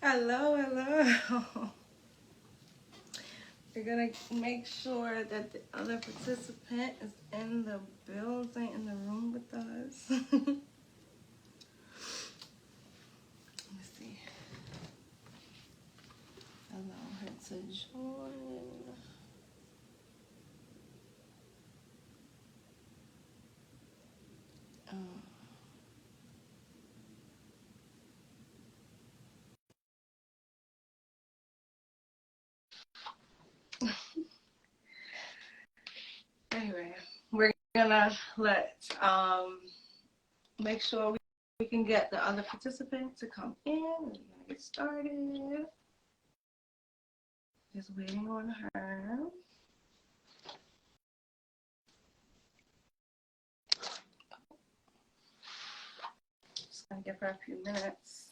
Hello, hello. We're gonna make sure that the other participant is in the building, in the room with us. Let me see. Allow her to join. Um, anyway, we're gonna make sure we can get the other participant to come in. We're gonna get started. Just waiting on her. Just gonna give her a few minutes.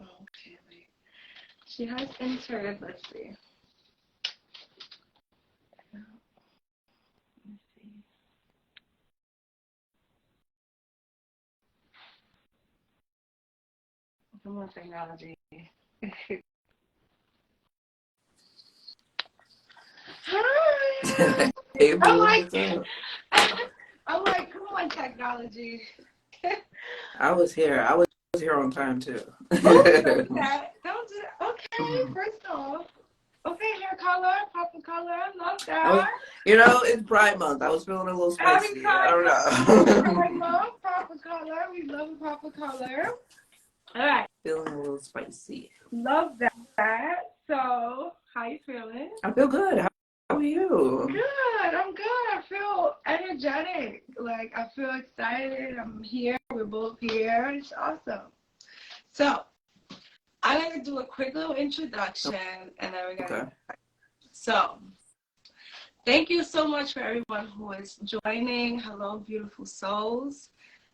Okay, wait. She has entered, let's see. Let's see. Come on, technology. Hi. Hey, I'm boo, like, what's up? come on, technology. I was here. I was here on time too. Oh, don't do that. Don't do that. Okay, first off. Okay, hair color, purple color, love I was, that. it's Pride Month. I was feeling a little Happy spicy. I Pride don't Month. Pride know. Month, purple color. We love a purple color. All right. Feeling a little spicy. Love that. So, how you feeling? I feel good. How are you? Good. I'm good. I feel energetic. Like, I feel excited. I'm here. We're both here. It's awesome. So, I'm going to do a quick little introduction, and then we're going to... Okay. So, thank you so much for everyone who is joining. Hello, beautiful souls.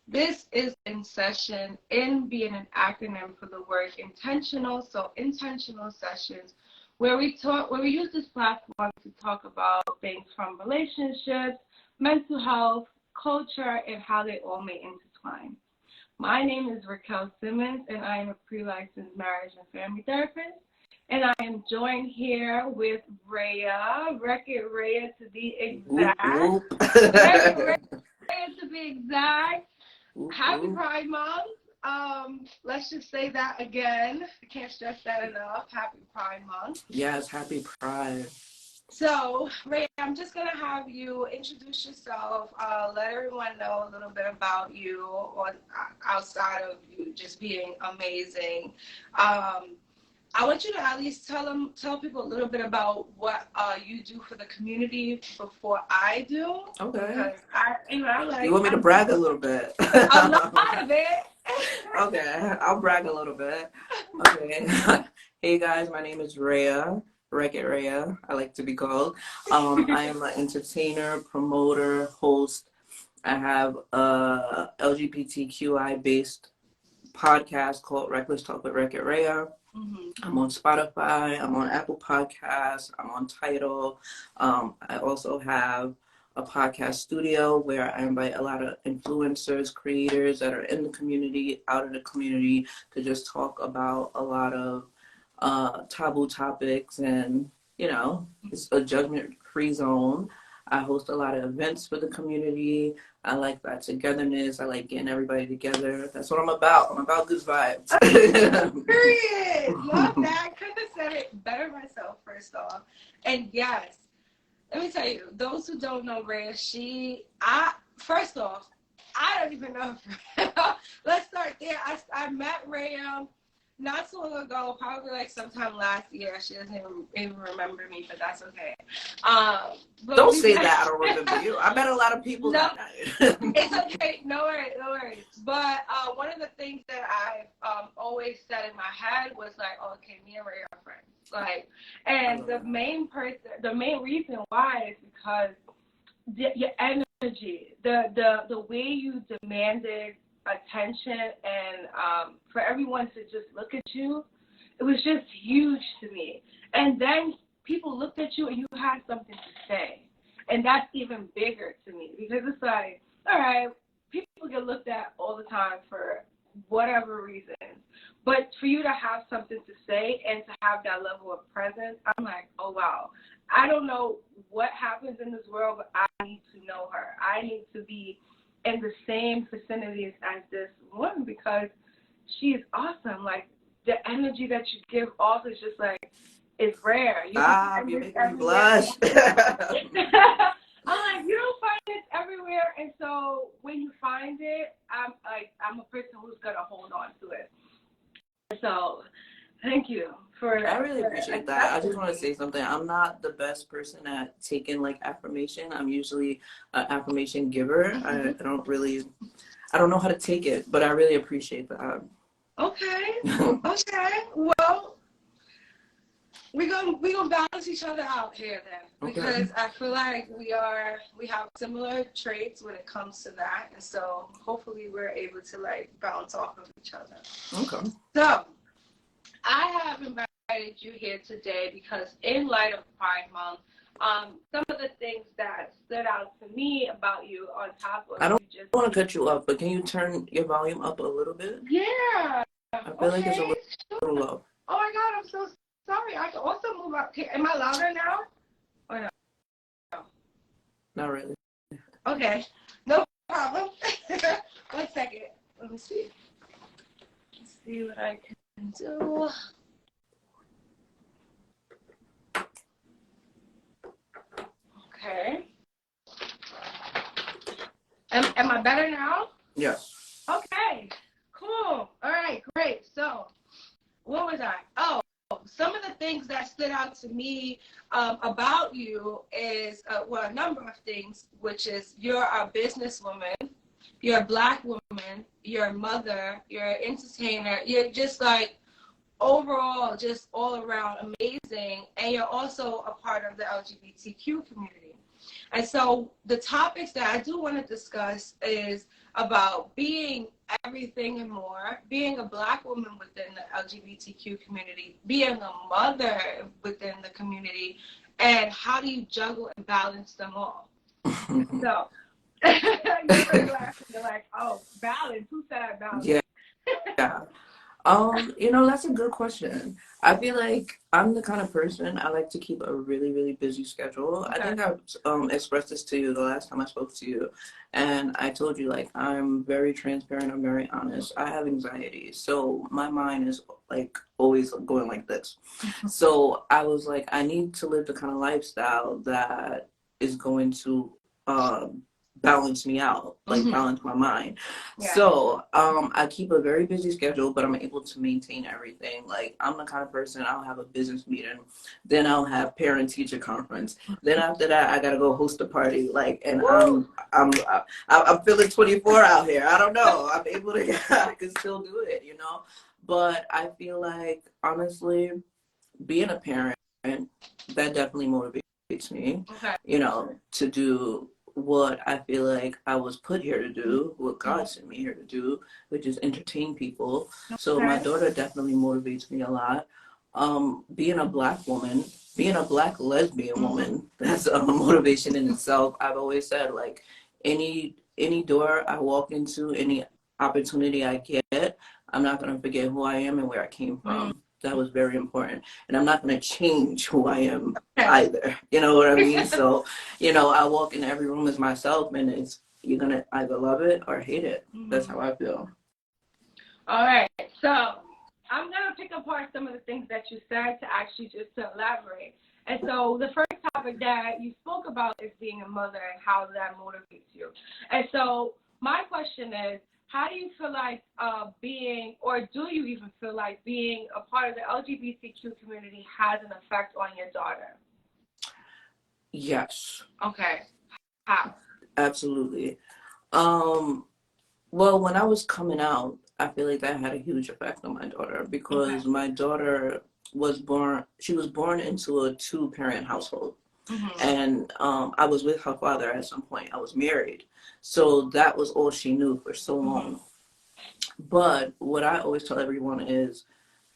This is In Session, in being an acronym for the word intentional. So intentional sessions where we use this platform to talk about things from relationships, mental health, culture, and how they all may intertwine. My name is Raquel Simmons, and I am a pre-licensed marriage and family therapist. And I am joined here with Rhea, Wreck-It Rhea to be Whoop, exact. whoop. Wreck-It Rhea to be exact. Whoop, Happy whoop. Pride Month. Let's just say that again. I can't stress that enough. Happy Pride Month. Yes, happy Pride. So, Ray, I'm just going to have you introduce yourself, let everyone know a little bit about you outside of you just being amazing. I want you to at least tell people a little bit about what you do for the community before I do. Okay. Because You want me to brag a little bit? A lot of it. Okay, I'll brag a little bit. Okay. Hey guys, my name is Rhea, Wreck-It Rhea, I like to be called. I am an entertainer, promoter, host. I have a LGBTQI based podcast called Reckless Talk with Wreck-It Rhea. Mm-hmm. I'm on Spotify, I'm on Apple Podcasts, I'm on Tidal. I also have a podcast studio where I invite a lot of influencers, creators that are in the community, out of the community, to just talk about a lot of taboo topics, and it's a judgment-free zone. I host a lot of events for the community. I like that togetherness. I like getting everybody together. That's what I'm about. I'm about good vibes. Period. Love that. Couldn't have said it better myself, first off. And yes, let me tell you, those who don't know Rhea, first off, I don't even know her. Let's start there. I met Rhea not so long ago, probably like sometime last year. She doesn't even remember me, but that's okay. Don't say that I don't remember you. I met a lot of people that night. It's okay. No worries. But one of the things that I've always said in my head was like, okay, me and Ray are friends. Like, and the main reason why is because your energy, the way you demanded attention and for everyone to just look at you, it was just huge to me. And then people looked at you and you had something to say. And that's even bigger to me because it's like, all right, people get looked at all the time for whatever reason. But for you to have something to say and to have that level of presence, I'm like, oh, wow. I don't know what happens in this world, but I need to know her. I need to be in the same vicinity as this woman because she is awesome. Like, the energy that you give off is just like, it's rare. You're making me blush. I'm like, you don't find this everywhere. And so when you find it, I'm a person who's going to hold on to it. So thank you for. I really appreciate that. I just want to say something. I'm not the best person at taking like affirmation. I'm usually an affirmation giver. I don't know how to take it, but I really appreciate that. Okay. Okay. Well, we're gonna balance each other out here then, because I feel like we have similar traits when it comes to that, and so hopefully we're able to like bounce off of each other. Okay. So I have invited you here today because in light of Pride Month, some of the things that stood out to me about you on top of I don't want to cut you up, but can you turn your volume up a little bit? Yeah. I feel like it's a little low. Oh my God, I'm so sorry. I can also move up. Am I louder now? Or no? Not really. Okay. No problem. 1 second. Let me see. Let's see what I can do. Okay. Am I better now? Yes. Okay. Cool. All right, great. So, what was I? Oh, some of the things that stood out to me about you is, a number of things, which is you're a businesswoman, you're a Black woman, you're a mother, you're an entertainer, you're just like overall, just all around amazing, and you're also a part of the LGBTQ community. And so the topics that I do want to discuss is about being everything and more, being a Black woman within the LGBTQ community, being a mother within the community, and how do you juggle and balance them all? So you're like, oh, balance. Who said balance? Yeah. That's a good question. I feel like I'm the kind of person, I like to keep a really, really busy schedule. Okay. I think I've expressed this to you the last time I spoke to you. And I told you, like, I'm very transparent. I'm very honest. I have anxiety. So my mind is, like, always going like this. So I was like, I need to live the kind of lifestyle that is going to balance me out, like balance my mind. Yeah. So I keep a very busy schedule, but I'm able to maintain everything. Like, I'm the kind of person, I'll have a business meeting, then I'll have parent teacher conference, then after that I gotta go host a party, like, and I'm feeling 24 out here. I don't know, I'm able to I can still do it, but I feel like, honestly, being a parent, that definitely motivates me, to do what I feel like I was put here to do, what God sent me here to do, which is entertain people. So my daughter definitely motivates me a lot. Being a Black woman, being a Black lesbian woman, that's a motivation in itself. I've always said, like, any door I walk into, any opportunity I get, I'm not going to forget who I am and where I came from. That was very important. And I'm not going to change who I am either. You know what I mean? So, I walk in every room as myself, and you're going to either love it or hate it. That's how I feel. All right. So I'm going to pick apart some of the things that you said to actually just to elaborate. And so the first topic that you spoke about is being a mother and how that motivates you. And so my question is, how do you feel like being, or do you even feel like being a part of the LGBTQ community has an effect on your daughter? Yes. Okay. How? Absolutely. Well, when I was coming out, I feel like that had a huge effect on my daughter because my daughter was born into a 2-parent household. Mm-hmm. And I was with her father at some point. I was married. So that was all she knew for so long. But what I always tell everyone is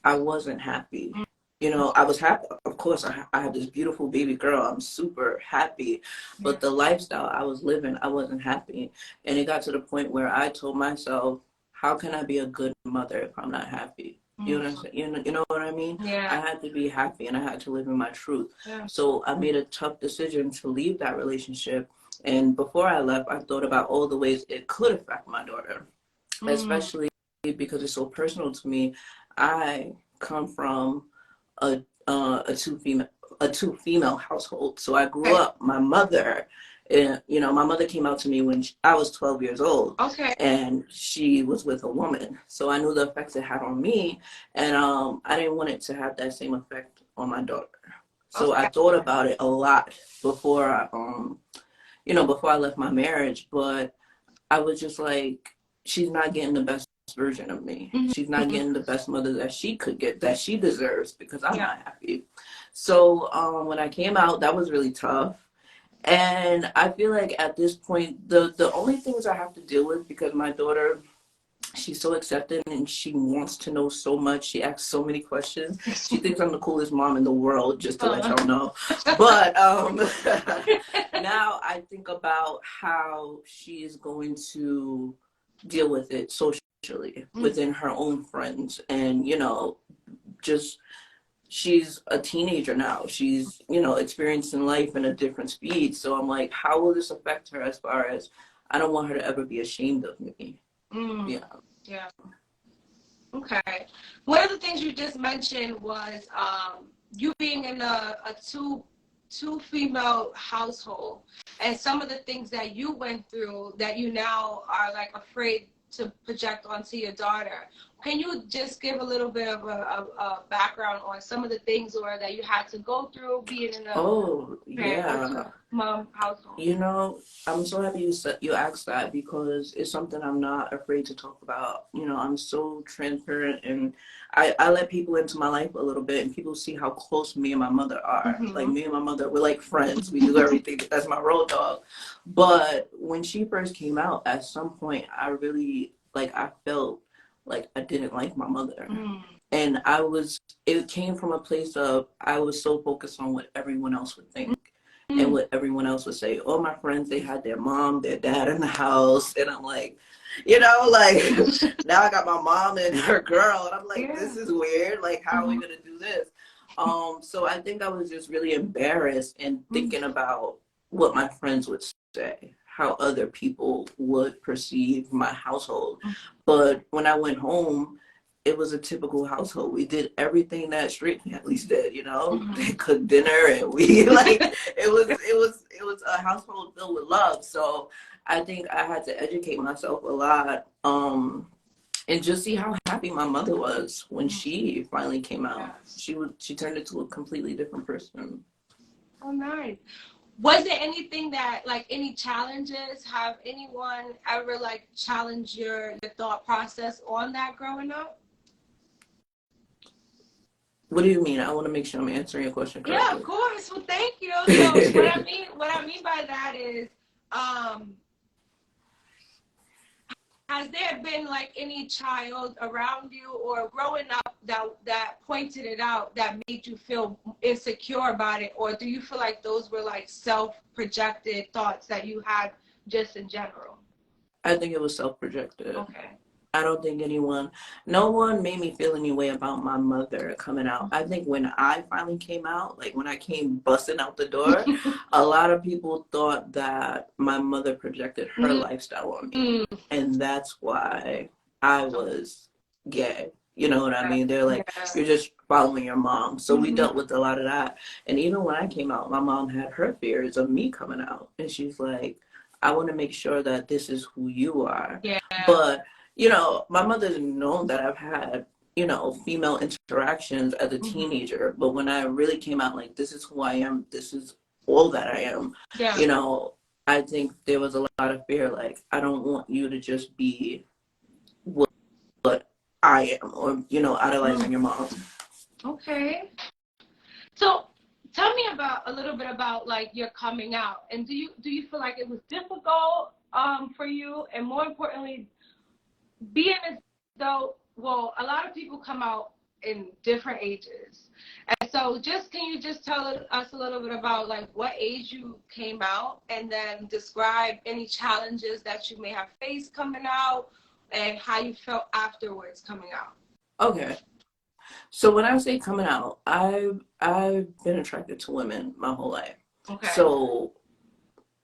I wasn't happy. You know, I was happy. Of course, I have this beautiful baby girl. I'm super happy. But the lifestyle I was living, I wasn't happy. And it got to the point where I told myself, how can I be a good mother if I'm not happy? You know what I'm saying? You know what I mean? Yeah. I had to be happy and I had to live in my truth. Yeah. So I made a tough decision to leave that relationship. And before I left, I thought about all the ways it could affect my daughter, especially because it's so personal to me. I come from a two female household, so I grew up. My mother, my mother came out to me when I was 12 years old. Okay. And she was with a woman, so I knew the effects it had on me, and I didn't want it to have that same effect on my daughter. So I thought about it a lot before before I left my marriage, but I was just like, she's not getting the best version of me. She's not getting the best mother that she could get, that she deserves, because I'm not happy. So when I came out, that was really tough. And I feel like at this point, the only things I have to deal with, because my daughter, she's so accepting and she wants to know so much. She asks so many questions. She thinks I'm the coolest mom in the world, just to let y'all know. But now I think about how she is going to deal with it socially within her own friends. And, just she's a teenager now. She's, experiencing life in a different speed. So I'm like, how will this affect her as far as I don't want her to ever be ashamed of me. Yeah. Okay. One of the things you just mentioned was you being in a two female household, and some of the things that you went through that you now are like afraid to project onto your daughter. Can you just give a little bit of a background on some of the things or that you had to go through being in a mom household? I'm so happy you asked that, because it's something I'm not afraid to talk about. I'm so transparent, and I let people into my life a little bit, and people see how close me and my mother are. Like, me and my mother, we're like friends. We do everything. That's my road dog. But when she first came out, at some point, I really, I felt like I didn't like my mother. And it came from a place of, I was so focused on what everyone else would think and what everyone else would say. All my friends, they had their mom, their dad in the house. And I'm like, now I got my mom and her girl. And I'm like, this is weird. Like, how are we going to do this? So I think I was just really embarrassed and thinking about what my friends would say, how other people would perceive my household. But when I went home, it was a typical household. We did everything that straight families did, They cooked dinner, and we it was a household filled with love. So I think I had to educate myself a lot, and just see how happy my mother was when she finally came out. She turned into a completely different person. Oh, nice. Was there anything that, any challenges? Have anyone ever challenged your thought process on that growing up? What do you mean? I want to make sure I'm answering your question correctly. Yeah, of course. Well, thank you. So what I mean by that is, has there been any child around you or growing up that pointed it out that made you feel insecure about it, or do you feel like those were self-projected thoughts that you had just in general? I think it was self-projected. Okay. I don't think no one made me feel any way about my mother coming out. I think when I finally came out, when I came busting out the door, a lot of people thought that my mother projected her lifestyle on me. And that's why I was gay. You know what I mean? They're like, you're just following your mom. So we dealt with a lot of that. And even when I came out, my mom had her fears of me coming out. And she's like, I want to make sure that this is who you are. Yeah. But my mother's known that I've had, female interactions as a teenager. But when I really came out, this is who I am, this is all that I am, I think there was a lot of fear. I don't want you to just be what I am, or, idolizing your mom. Okay. So tell me about a little bit about like your coming out, and do you feel like it was difficult for you, and more importantly, being as though, well, a lot of people come out in different ages, and so just can you just tell us a little bit about like what age you came out, and then describe any challenges that you may have faced coming out, and how you felt afterwards coming out. Okay. So when I say coming out, I've been attracted to women my whole life. Okay. So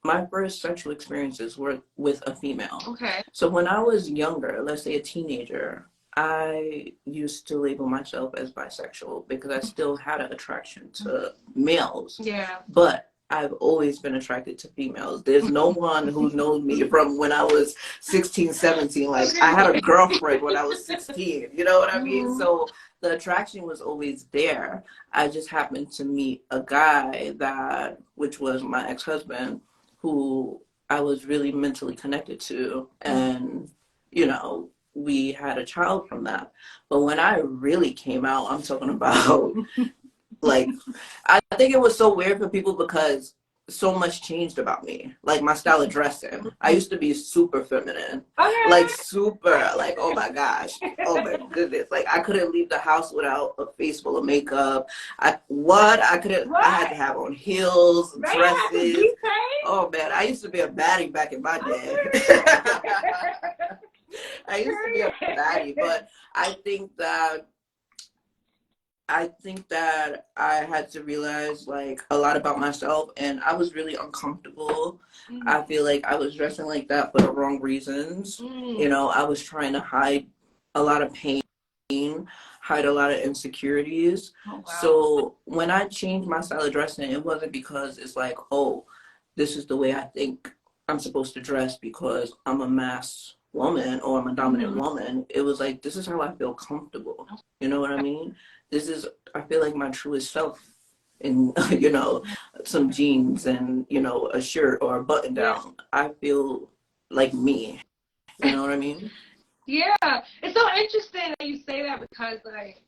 my first sexual experiences were with a female. Okay. So when I was younger, let's say a teenager, I used to label myself as bisexual because I still had an attraction to males. Yeah. But I've always been attracted to females. There's no one who knows me from when I was 16, 17. Like, I had a girlfriend when I was 16. You know what I mean? So the attraction was always there. I just happened to meet a guy which was my ex-husband, who I was really mentally connected to. And, we had a child from that. But when I really came out, I'm talking about like, I think it was so weird for people because so much changed about me. Like my style of dressing. I used to be super feminine. Okay. Like super, like, oh my gosh. Oh my goodness. Like I couldn't leave the house without a face full of makeup. I had to have on heels, dresses. Oh man, I used to be a baddie back in my day. I used to be a baddie, but I think that I had to realize like a lot about myself, and I was really uncomfortable. I feel like I was dressing like that for the wrong reasons. I was trying to hide a lot of pain, hide a lot of insecurities. Oh, wow. So when I changed my style of dressing, it wasn't because it's like, oh, this is the way I think I'm supposed to dress because I'm a mass woman or I'm a dominant woman. It was like, this is how I feel comfortable. You know what I mean? I feel like my truest self in, some jeans and, a shirt or a button down. Yeah. I feel like me. You know what I mean? Yeah. It's so interesting that you say that because, like,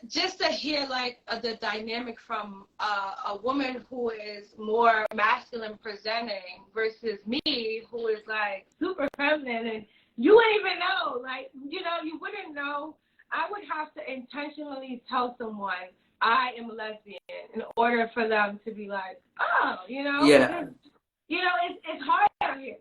just to hear, like, the dynamic from a woman who is more masculine presenting versus me who is, like, super feminine, and you wouldn't even know. Like, you wouldn't know. I would have to intentionally tell someone I am a lesbian in order for them to be like, oh, Yeah. It's hard out here.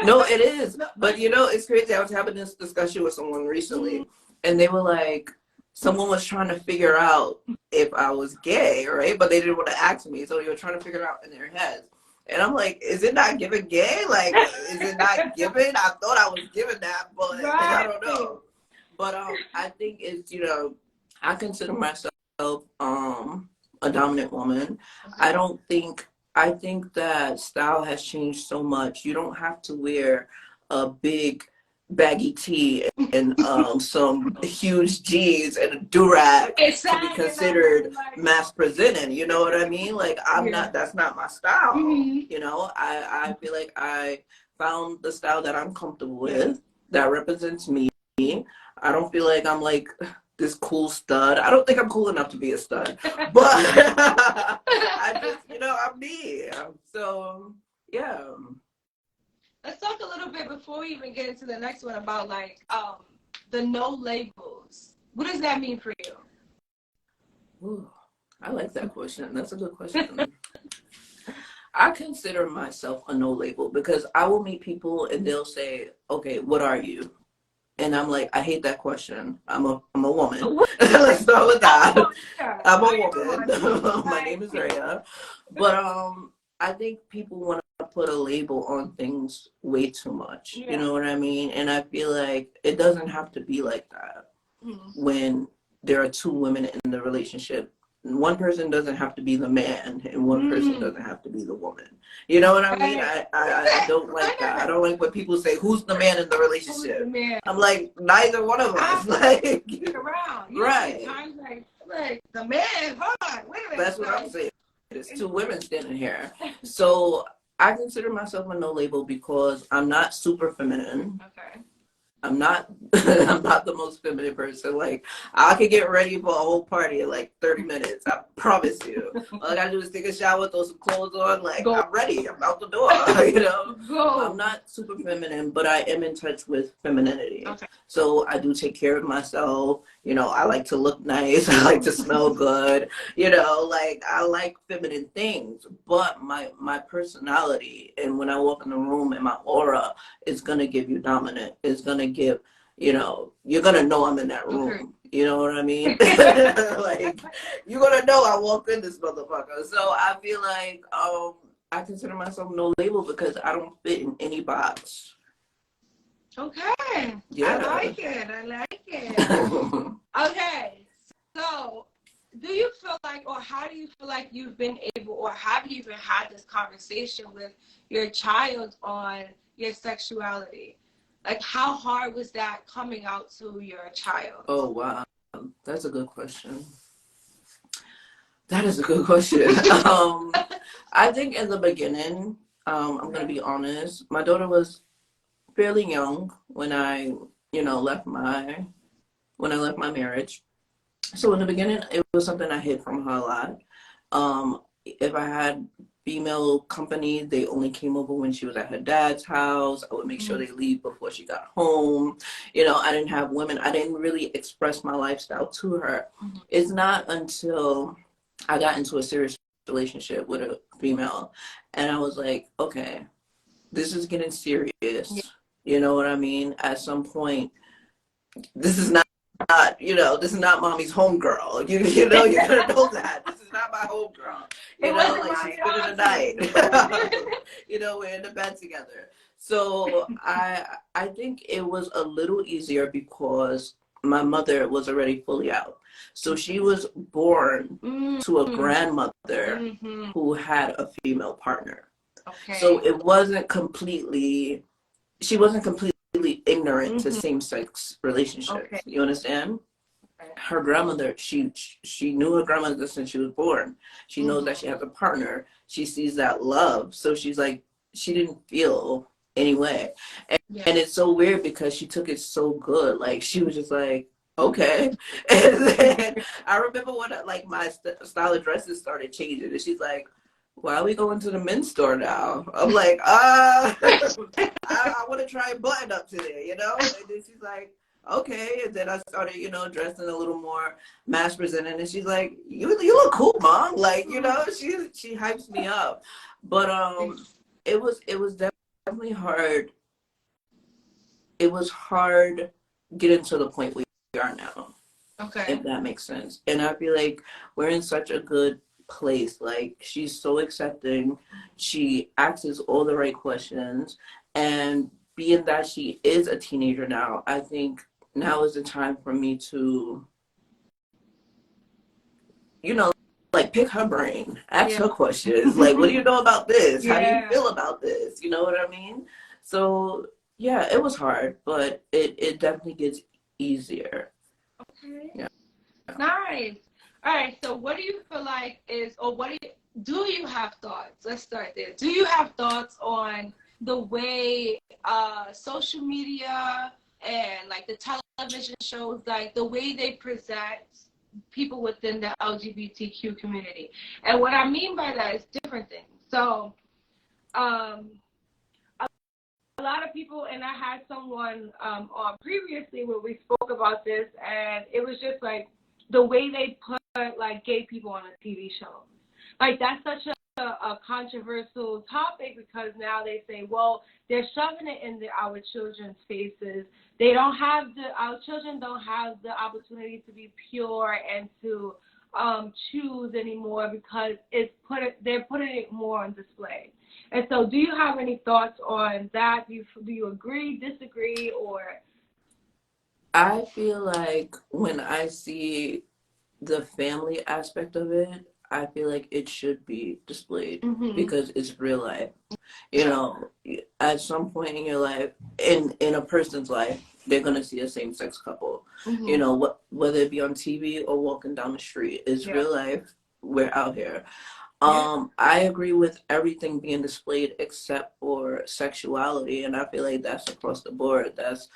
No, it is. But, it's crazy. I was having this discussion with someone recently, and they were like, someone was trying to figure out if I was gay, right? But they didn't want to ask me, so they were trying to figure it out in their heads. And I'm like, is it not given gay? Like, is it not given? I thought I was given that, but I don't know. But I think it's, I consider myself a dominant woman. I think that style has changed so much. You don't have to wear a big baggy tee and some huge jeans and a do-rag to be considered mass presenting. You know what I mean? Like that's not my style. I feel like I found the style that I'm comfortable with, that represents me. I don't feel like I'm like this cool stud. I don't think I'm cool enough to be a stud, but I just, I'm me. So, yeah. Let's talk a little bit before we even get into the next one about like the no labels. What does that mean for you? Ooh, I like that question. That's a good question. I consider myself a no label because I will meet people and they'll say, okay, what are you? And I'm like, I hate that question. I'm a woman. Let's start with that. I'm a woman. My name is Rhea. But I think people want to put a label on things way too much. Yeah. You know what I mean? And I feel like it doesn't have to be like that when there are two women in the relationship. One person doesn't have to be the man, and one person doesn't have to be the woman. You know what I mean? I don't like that. I don't like when people say, "Who's the man in the relationship?" I'm like, neither one of us. Like, around. Right? Times like the man. Hold on, wait a minute. That's what I'm saying. There's two women standing here, so I consider myself a no label because I'm not super feminine. Okay. I'm not I'm not the most feminine person. Like, I could get ready for a whole party in like 30 minutes. I promise you. All I gotta do is take a shower, throw some clothes on, like, Go. I'm ready. I'm out the door. You know? Go. I'm not super feminine, but I am in touch with femininity. Okay. So I do take care of myself. You know, I like to look nice. I like to smell good. You know, like, I like feminine things. But my personality, and when I walk in the room and my aura, is gonna give you dominant. It's gonna give, you know, you're gonna know I'm in that room. Okay. You know what I mean? Like, you're gonna know I walked in this motherfucker. So I feel like I consider myself no label because I don't fit in any box. Okay. Yeah. I like it. I like it. Okay. So, do you feel like, or how do you feel like you've been able, or have you even had this conversation with your child on your sexuality? Like, how hard was that coming out to your child? Oh, wow. That's a good question. That is a good question. I think in the beginning, I'm going to be honest, my daughter was fairly young when I, you know, left my marriage. So in the beginning, it was something I hid from her a lot. If I had female company, they only came over when she was at her dad's house. I would make sure they leave before she got home. You know, I didn't have women. I didn't really express my lifestyle to her. It's not until I got into a serious relationship with a female, and I was like, okay, this is getting serious. Yeah. You know what I mean? At some point, this is not, you know, this is not mommy's homegirl. You know, you're gonna know that. This is not my homegirl. You know, like, she's spending the night. You know, we're in the bed together. So I think it was a little easier because my mother was already fully out. So she was born to a grandmother who had a female partner. Okay. So it wasn't completely, she wasn't completely ignorant to same-sex relationships. Okay. You understand? Okay. Her grandmother, she knew her grandmother since she was born. She knows that she has a partner. She sees that love. So she's like, she didn't feel any way. And it's so weird because she took it so good. Like, she was just like, okay. And then I remember when like my style of dresses started changing, and she's like, why are we going to the men's store now? I'm like, I want to try a button up today, you know? And then she's like, okay. And then I started, you know, dressing a little more mass presented, and she's like, you look cool, mom. Like, you know, she hypes me up. But it was definitely hard. It was hard getting to the point we are now. Okay. If that makes sense. And I feel like we're in such a good place. Like, she's so accepting. She asks all the right questions. And being that she is a teenager now, I think now is the time for me to, you know, like, pick her brain, ask her questions. Like, what do you know about this? How do you feel about this? You know what I mean? So, yeah, it was hard, but it definitely gets easier. Okay. Yeah. Nice. All right. So, what do you feel like is, or what do you have thoughts? Let's start there. Do you have thoughts on the way social media and like the television shows, like the way they present people within the LGBTQ community? And what I mean by that is different things. So, a lot of people, and I had someone on previously where we spoke about this, and it was just like the way they put like gay people on a TV show. Like, that's such a controversial topic because now they say, well, they're shoving it into our children's faces. They don't have our children don't have the opportunity to be pure and to choose anymore because they're putting it more on display. And so, do you have any thoughts on that? Do you agree, disagree, or? I feel like when I see the family aspect of it, I feel like it should be displayed because it's real life. You know, at some point in your life, in a person's life, they're gonna see a same-sex couple. You know, whether it be on TV or walking down the street, it's real life. We're out here. I agree with everything being displayed except for sexuality, and I feel like that's across the board. That's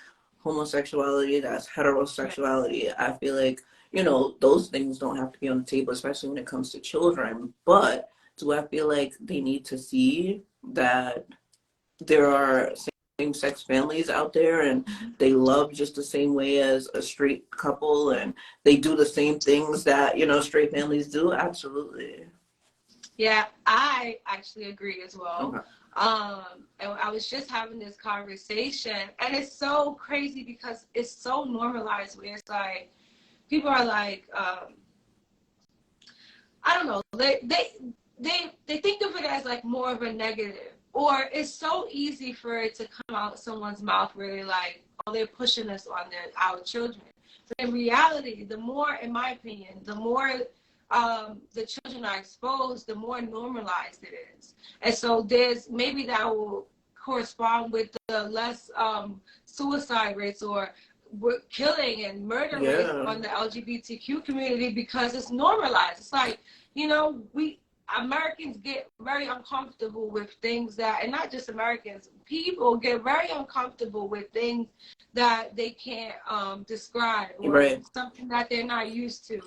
homosexuality, that's heterosexuality. I feel like, you know, those things don't have to be on the table, especially when it comes to children. But do I feel like they need to see that there are same-sex families out there and they love just the same way as a straight couple and they do the same things that, you know, straight families do? Absolutely. Yeah, I actually agree as well. Okay. And I was just having this conversation, and it's so crazy because it's so normalized where it's like people are like, I don't know, they think of it as like more of a negative, or it's so easy for it to come out someone's mouth where they're like, oh, they're pushing this on our children. But in reality, the more, in my opinion, the more the children are exposed, the more normalized it is. And so there's maybe that will correspond with the less suicide rates or killing and murder rates on the LGBTQ community because it's normalized. It's like, you know, we Americans get very uncomfortable with things that, and not just Americans, people get very uncomfortable with things that they can't describe or something that they're not used to.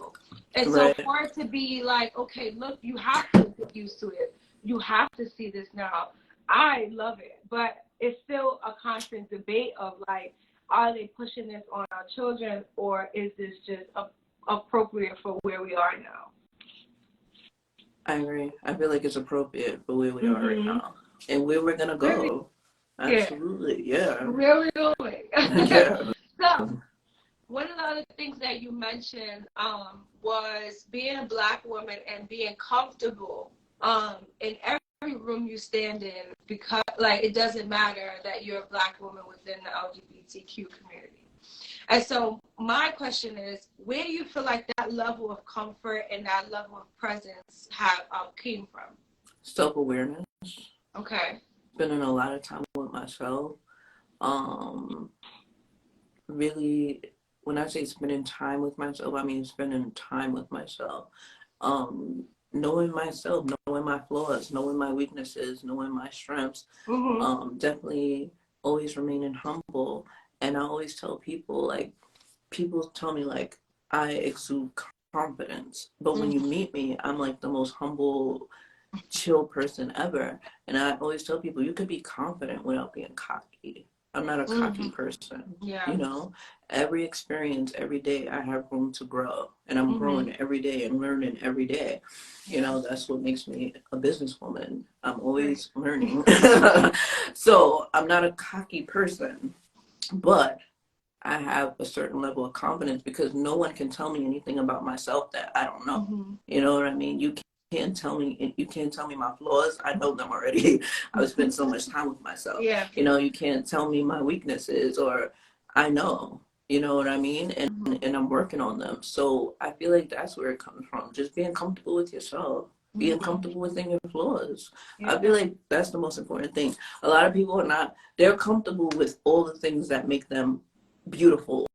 And so for it to be like, okay, look, you have to get used to it. You have to see this now. I love it. But it's still a constant debate of like, are they pushing this on our children or is this just appropriate for where we are now? I agree. I feel like it's appropriate for where we are right now and where we're going to go. Absolutely. Yeah. Where we're going. Yeah. So, one of the other things that you mentioned was being a Black woman and being comfortable in every room you stand in, because like it doesn't matter that you're a Black woman within the LGBTQ community. And so my question is, where do you feel like that level of comfort and that level of presence have came from? Self-awareness. Okay. Spending a lot of time with myself. Really, when I say spending time with myself, I mean spending time with myself. Knowing myself, knowing my flaws, knowing my weaknesses, knowing my strengths. Definitely always remaining humble. And I always tell people, like, people tell me, like, I exude confidence. But when you meet me, I'm, like, the most humble, chill person ever. And I always tell people, you could be confident without being cocky. I'm not a cocky person. You know, every experience, every day, I have room to grow. And I'm growing every day and learning every day. You know, that's what makes me a businesswoman. I'm always learning. So I'm not a cocky person. But I have a certain level of confidence because no one can tell me anything about myself that I don't know. You know what I mean? You can't tell me my flaws. I know them already. I've spent so much time with myself. You know, you can't tell me my weaknesses, or I know. You know what I mean? And I'm working on them. So I feel like that's where it comes from. Just being comfortable with yourself. Being comfortable within your flaws. I feel like that's the most important thing. A lot of people are not, they're comfortable with all the things that make them beautiful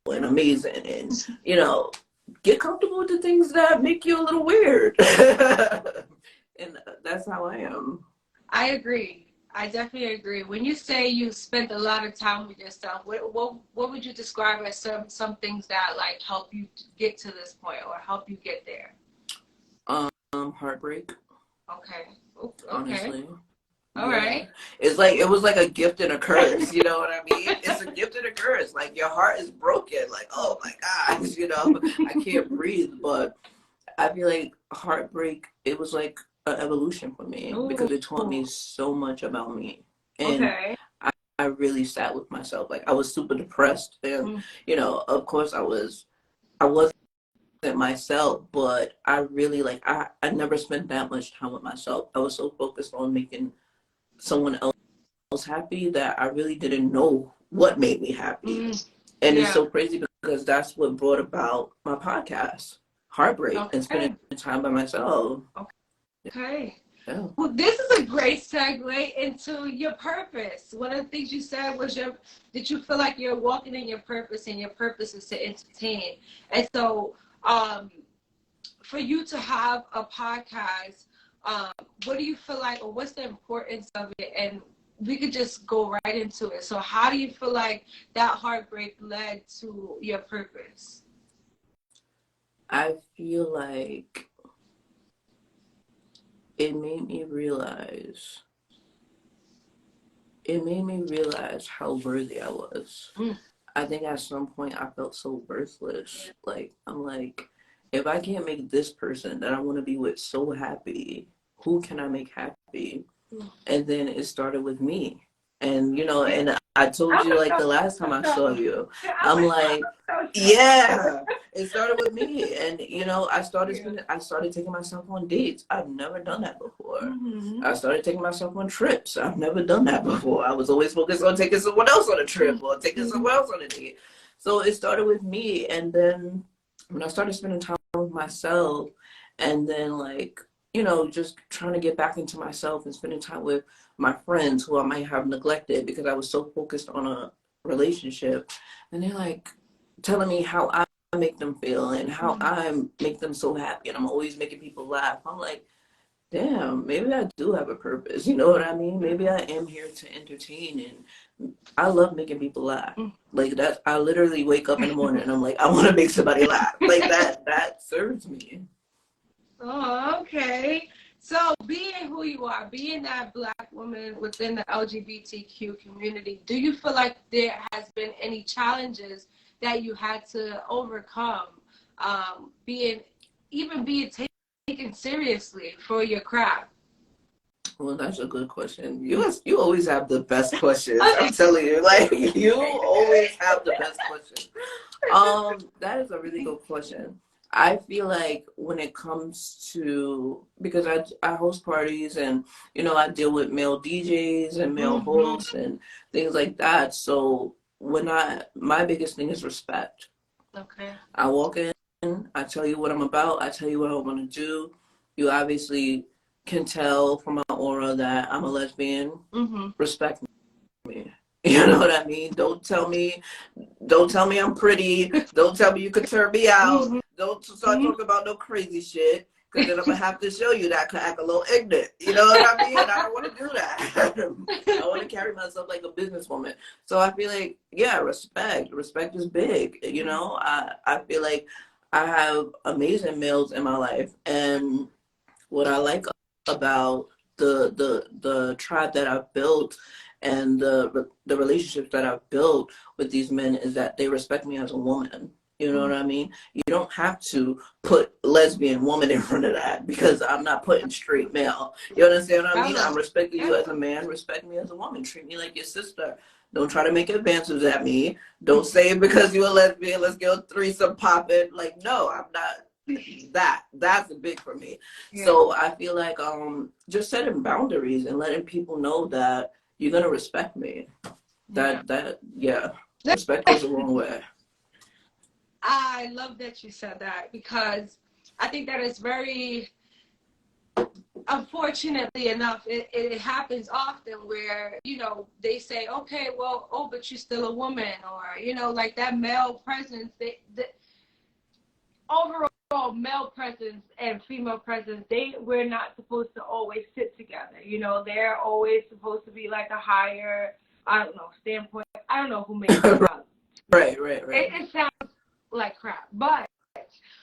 and amazing. And, you know, get comfortable with the things that make you a little weird. And that's how I am. I agree. I definitely agree. When you say you spent a lot of time with yourself, what would you describe as some things that like help you get to this point or help you get there? Heartbreak. Okay. Honestly. All right. It's like, it was like a gift and a curse, you know what I mean? It's a gift and a curse. Like, your heart is broken. Like, oh my gosh, you know, I can't breathe. But I feel like heartbreak, it was like an evolution for me because it taught me so much about me. And I really sat with myself. Like, I was super depressed. And, you know, of course I wasn't myself, but I really, like, I never spent that much time with myself. I was so focused on making someone else happy that I really didn't know what made me happy. And it's so crazy because that's what brought about my podcast, Heartbreak, and spending time by myself. Yeah. Well, this is a great segue into your purpose. One of the things you said was that you feel like you're walking in your purpose, and your purpose is to entertain. And so for you to have a podcast, what do you feel like, or what's the importance of it, and we could just go right into it. So how do you feel like that heartbreak led to your purpose? I feel like it made me realize how worthy I was. I think at some point I felt so worthless. Like, I'm like, if I can't make this person that I want to be with so happy, who can I make happy? And then it started with me. And, you know, and I told you, like, the last time I saw you, I'm like, yeah, it started with me. And, you know, I started taking myself on dates. I've never done that before. I started taking myself on trips. I've never done that before. I was always focused on taking someone else on a trip or taking someone else on a date. So it started with me. And then when I started spending time with myself, and then, like, you know, just trying to get back into myself and spending time with my friends who I might have neglected because I was so focused on a relationship. And they're like telling me how I make them feel and how I make them so happy. And I'm always making people laugh. I'm like, damn, maybe I do have a purpose. You know what I mean? Maybe I am here to entertain, and I love making people laugh. Like that, I literally wake up in the morning and I'm like, I want to make somebody laugh. Like that serves me. Oh, okay. So being who you are, being that Black woman within the LGBTQ community, do you feel like there has been any challenges that you had to overcome, being taken seriously for your craft? Well, that's a good question. You always have the best questions. I'm telling you, like you always have the best questions. That is a really good question. I feel like when it comes to, because I host parties and, you know, I deal with male DJs and male hosts and things like that. So my biggest thing is respect. Okay. I walk in, I tell you what I'm about, I tell you what I want to do. You obviously can tell from my aura that I'm a lesbian. Respect me. You know what I mean? Don't tell me I'm pretty. Don't tell me you could turn me out. Don't start talking about no crazy shit. Because then I'm going to have to show you that I can act a little ignorant. You know what I mean? And I don't want to do that. I want to carry myself like a businesswoman. So I feel like, yeah, respect. Respect is big. You know, I feel like I have amazing males in my life. And what I like about the tribe that I've built and the relationships that I've built with these men is that they respect me as a woman. You know what I mean? You don't have to put lesbian woman in front of that because I'm not putting straight male. You understand what I mean? I'm respecting you as a man. Respect me as a woman. Treat me like your sister. Don't try to make advances at me. Don't say because you're a lesbian, let's get a threesome popping. Like, no, I'm not. That's big for me. Yeah. So I feel like just setting boundaries and letting people know that you're gonna respect me. Respect goes a long way. I love that you said that because I think that is very, unfortunately enough, it happens often where, you know, they say, okay, well, oh, but you're still a woman, or, you know, like that male presence, the overall male presence and female presence, we're not supposed to always sit together. You know, they're always supposed to be like a higher, I don't know, standpoint. I don't know who made it up. Right. It sounds like crap, but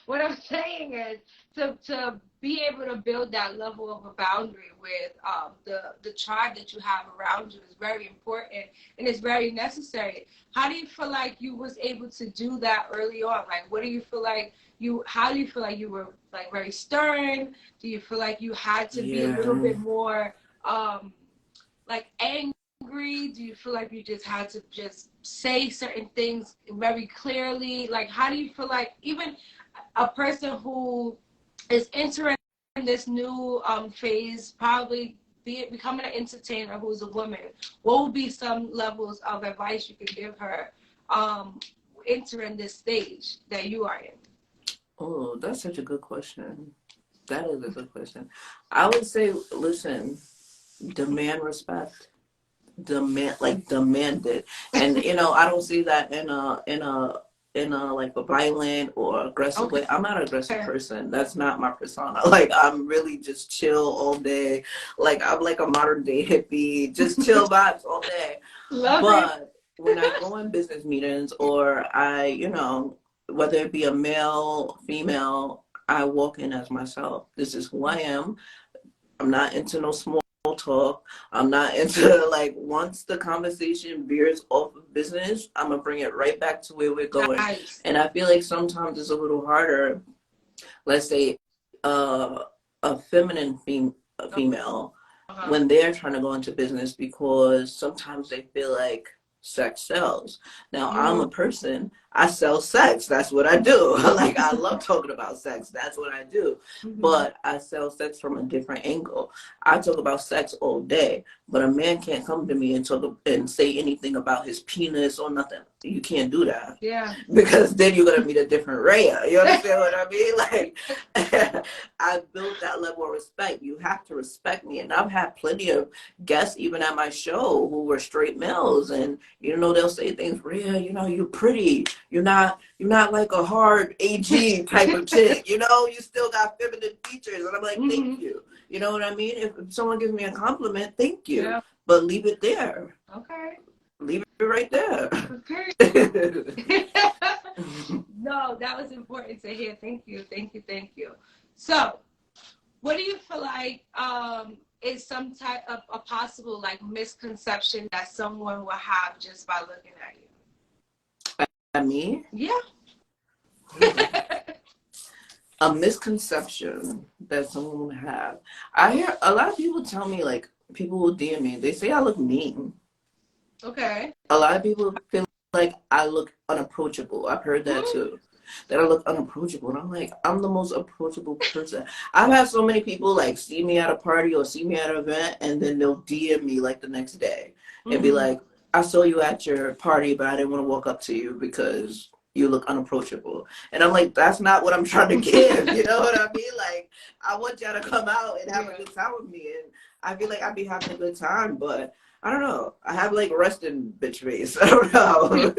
what I'm saying is to be able to build that level of a boundary with the tribe that you have around you is very important and it's very necessary. How do you feel like you was able to do that early on? Like, what do you feel like how do you feel like you were like very stern? Do you feel like you had to be a little bit more like angry? Do you feel like you just had to just say certain things very clearly? Like, how do you feel like even a person who is entering this new phase, probably becoming an entertainer who's a woman, what would be some levels of advice you could give her entering this stage that you are in? Oh, that's such a good question. That is a good question. I would say, listen, demand respect. Demand it. And you know, I don't see that in in a like a violent or aggressive Okay. way. I'm not an aggressive person. That's not my persona. Like I'm really just chill all day. Like I'm like a modern day hippie, just chill vibes all day. Love it. But when I go in business meetings or I, you know, whether it be a male, female, I walk in as myself. This is who I am. I'm not into no small talk. I'm not into like once the conversation veers off of business, I'm gonna bring it right back to where we're going. Nice. And I feel like sometimes it's a little harder. Let's say a feminine female when they're trying to go into business because sometimes they feel like sex sells. Now I'm a person, I sell sex. That's what I do. Like I love talking about sex. That's what I do. But I sell sex from a different angle. I talk about sex all day, but a man can't come to me and talk and say anything about his penis or nothing. You can't do that. Yeah. Because then you're gonna meet a different Raya. You understand what I mean? Like I built that level of respect. You have to respect me. And I've had plenty of guests even at my show who were straight males, and you know they'll say things, Rhea, you know, you're pretty. You're not like a hard AG type of chick. You know, you still got feminine features. And I'm like, thank you. You know what I mean? If someone gives me a compliment, thank you. Yeah. But leave it there. Okay. Leave it right there. Okay. No, that was important to hear. Thank you. So, what do you feel like is some type of a possible like misconception that someone will have just by looking at you? At me? Yeah. A misconception that someone would have. I hear a lot of people tell me, like, people will DM me, they say I look mean. Okay. A lot of people feel like I look unapproachable. I've heard that too. That I look unapproachable. And I'm like, I'm the most approachable person. I've had so many people like see me at a party or see me at an event and then they'll DM me like the next day and be like, I saw you at your party, but I didn't want to walk up to you because you look unapproachable. And I'm like, that's not what I'm trying to give. You know what I mean? Like, I want y'all to come out and have a good time with me. And I feel like I'd be having a good time, but I don't know. I have like resting bitch face. I don't know.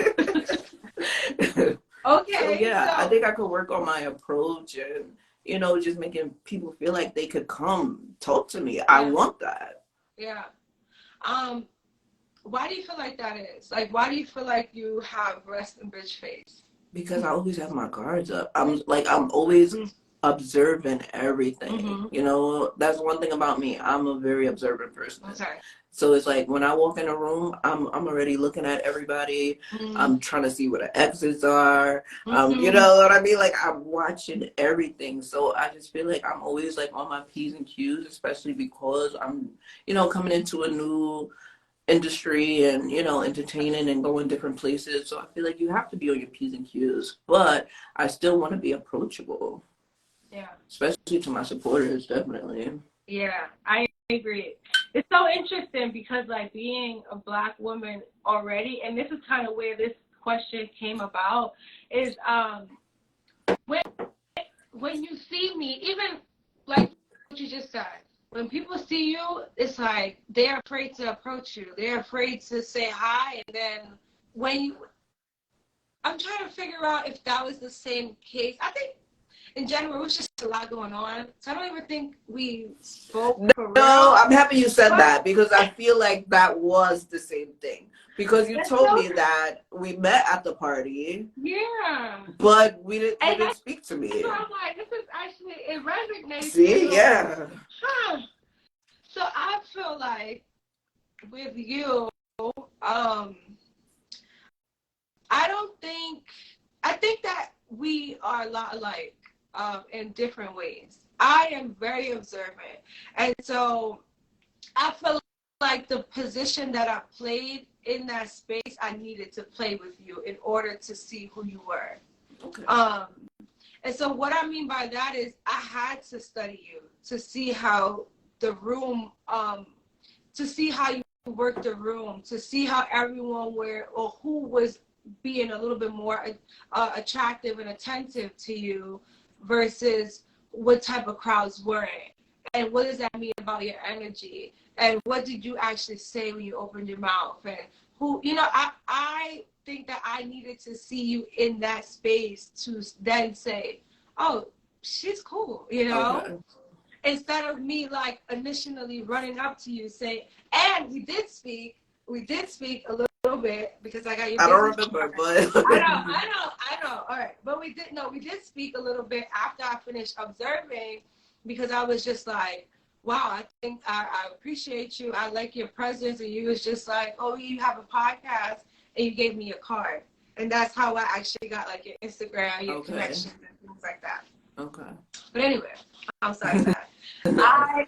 Okay. So yeah, I think I could work on my approach and, you know, just making people feel like they could come talk to me. Yeah. I want that. Yeah. Why do you feel like that is? Like, why do you feel like you have resting bitch face? Because I always have my guards up. I'm always observing everything. You know, that's one thing about me. I'm a very observant person. Okay. So it's like when I walk in a room, I'm already looking at everybody. I'm trying to see where the exits are. You know what I mean? Like I'm watching everything. So I just feel like I'm always like on my P's and Q's, especially because I'm, you know, coming into a new industry and, you know, entertaining and going different places. So I feel like you have to be on your P's and Q's, but I still want to be approachable. Yeah. Especially to my supporters, definitely. Yeah, I agree. It's so interesting because like being a Black woman already, and this is kind of where this question came about, is when you see me, even like what you just said, when people see you, it's like they're afraid to approach you. They're afraid to say hi. And then I'm trying to figure out if that was the same case. I think in general, it was just a lot going on. So I don't even think we spoke for real. No, I'm happy you said that because I feel like that was the same thing. Because you told me that we met at the party. Yeah. But we didn't speak to me. So I'm like, this is actually, it resonates. See, yeah. Huh. So I feel like with you, I think that we are a lot alike in different ways. I am very observant. And so I feel like the position that I played in that space, I needed to play with you in order to see who you were. Okay. And so what I mean by that is I had to study you to see how the room, to see how you worked the room, to see how everyone were, or who was being a little bit more attractive and attentive to you versus what type of crowds weren't. And what does that mean about your energy? And what did you actually say when you opened your mouth? And who, you know, I think that I needed to see you in that space to then say, oh, she's cool, you know? Okay. Instead of me like initially running up to you saying, and we did speak a little bit because I got your I don't business remember, card. but I know. All right, but we did speak a little bit after I finished observing, because I was just like, wow, I think I appreciate you. I like your presence, and you was just like, oh, you have a podcast, and you gave me a card, and that's how I actually got like your Instagram, your connections, and things like that. Okay. But anyway, outside of that,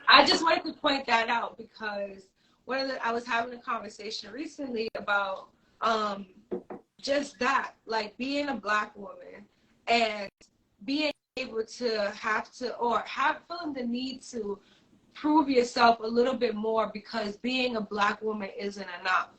I just wanted to point that out because I was having a conversation recently about just that, like being a Black woman and being able to feeling the need to prove yourself a little bit more because being a Black woman isn't enough.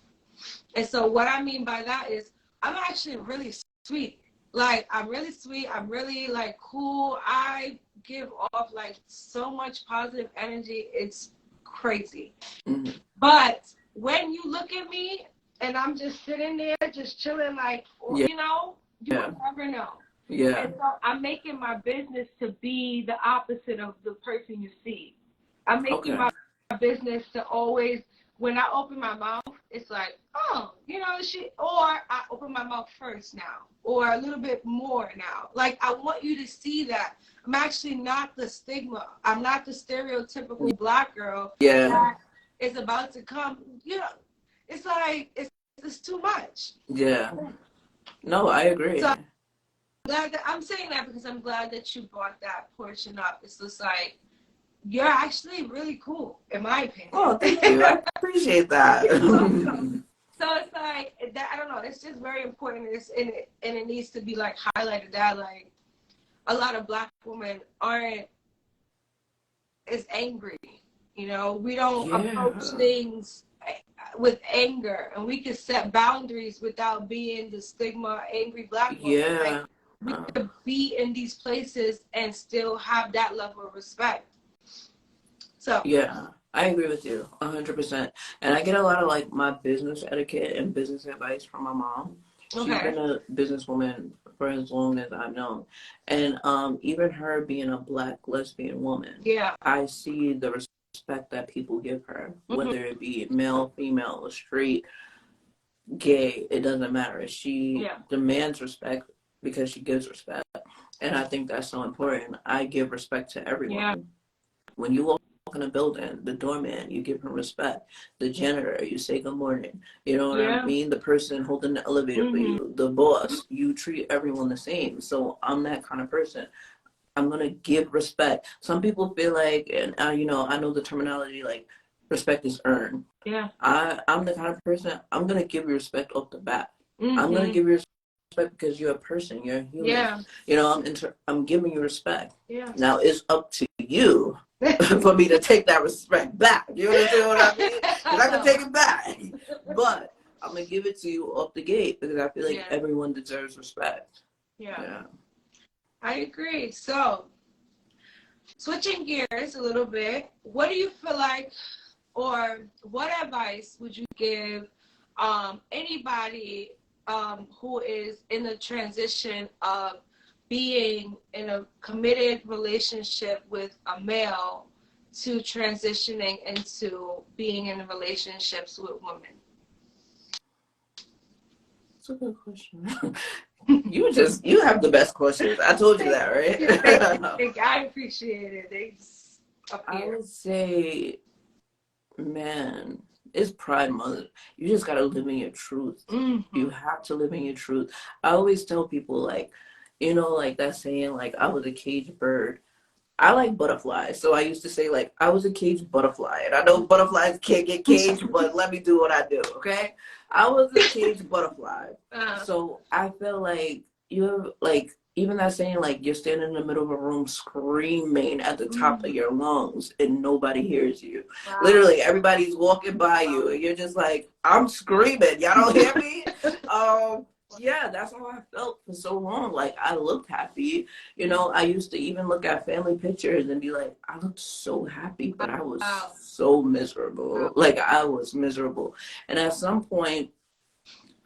And so what I mean by that is I'm actually really sweet. Like, I'm really sweet. I'm really, like, cool. I give off, like, so much positive energy. It's crazy. Mm-hmm. But when you look at me and I'm just sitting there, just chilling, like, you know, you will never know. Yeah. And so I'm making my business to be the opposite of the person you see. I'm making my business to always, when I open my mouth, it's like, oh, you know, or I open my mouth first now, or a little bit more now. Like, I want you to see that I'm actually not the stigma. I'm not the stereotypical Black girl that is about to come. You know, it's like, it's too much. Yeah. No, I agree. So I'm saying that because I'm glad that you brought that portion up. It's just like, you're actually really cool, in my opinion. Oh, thank you. I appreciate that. So it's like that. I don't know. It's just very important, and it needs to be like highlighted that like a lot of Black women aren't as angry. You know, we don't approach things with anger, and we can set boundaries without being the stigma angry Black woman. Like, we could be in these places and still have that level of respect. So yeah, I agree with you 100%. And I get a lot of like my business etiquette and business advice from my mom. She's been a businesswoman for as long as I've known. And even her being a Black lesbian woman, I see the respect that people give her, whether it be male, female, straight, gay, it doesn't matter. She demands respect because she gives respect. And I think that's so important. I give respect to everyone. When you walk in a building, the doorman, you give him respect. The janitor, you say good morning. You know what I mean? The person holding the elevator for you, the boss, you treat everyone the same. So I'm that kind of person. I'm going to give respect. Some people feel like, and you know, I know the terminology, like respect is earned. I'm the kind of person, I'm going to give you respect off the bat. I'm going to give you respect because you're a person, you're a human. You know, I'm giving you respect. Now it's up to you for me to take that respect back. You understand what I mean? Because I can take it back, but I'm gonna give it to you off the gate because I feel like everyone deserves respect. Yeah, I agree. So, switching gears a little bit, what do you feel like, or what advice would you give anybody who is in the transition of being in a committed relationship with a male to transitioning into being in relationships with women? That's a good question. You have the best questions. I told you that, right? I appreciate it. I would say, man, it's Pride Month. You just gotta live in your truth. You have to live in your truth. I always tell people, like, you know, like that saying, like, I was a caged bird. I like butterflies, so I used to say, like, I was a caged butterfly. And I know butterflies can't get caged, but let me do what I do, okay? I was a caged butterfly. So I feel like you're, like, even that saying, like, you're standing in the middle of a room screaming at the top of your lungs and nobody hears you. Literally, everybody's walking by you and you're just like, I'm screaming. Y'all don't hear me? Yeah, that's how I felt for so long. Like, I looked happy. You know, I used to even look at family pictures and be like, I looked so happy, but I was so miserable. Like, I was miserable. And at some point,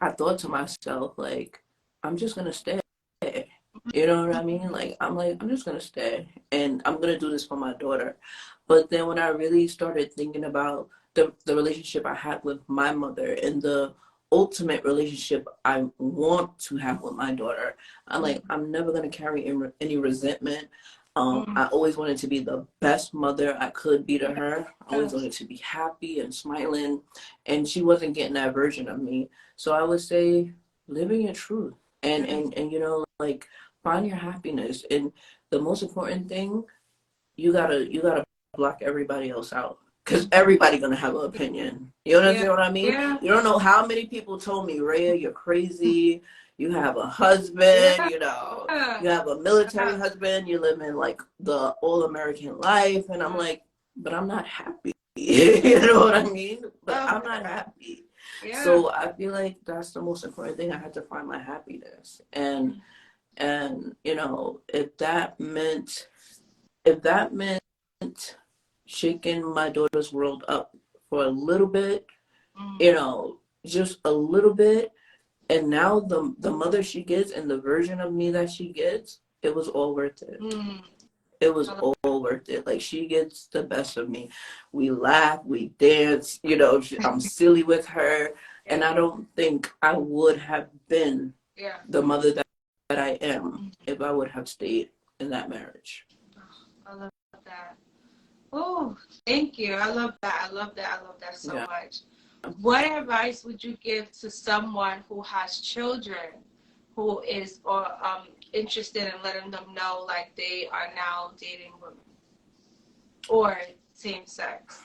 I thought to myself, like, I'm just gonna stay. You know what I mean? Like, I'm just gonna stay, and I'm gonna do this for my daughter. But then when I really started thinking about the relationship I had with my mother and the ultimate relationship I want to have with my daughter, I'm like, I'm never gonna carry any resentment. I always wanted to be the best mother I could be to her. I always wanted to be happy and smiling, and she wasn't getting that version of me. So I would say, living your truth, and you know, like, find your happiness. And the most important thing, you gotta block everybody else out, because everybody gonna have an opinion. You understand what I mean? Yeah. You don't know how many people told me, Rhea, you're crazy. You have a husband, you know, you have a military husband, you live in like the all-American life. And I'm like, but I'm not happy. You know what I mean? But I'm not happy. So I feel like that's the most important thing. I had to find my happiness. And you know, if that meant shaking my daughter's world up for a little bit, you know, just a little bit, and now the mother she gets and the version of me that she gets, it was all worth it. It was all worth it. Like, she gets the best of me. We laugh, we dance, you know, I'm silly with her. And I don't think I would have been the mother that I am if I would have stayed in that marriage. I love that. Oh, thank you. I love that. I love that. I love that so much. What advice would you give to someone who has children, who is interested in letting them know, like, they are now dating women or same sex?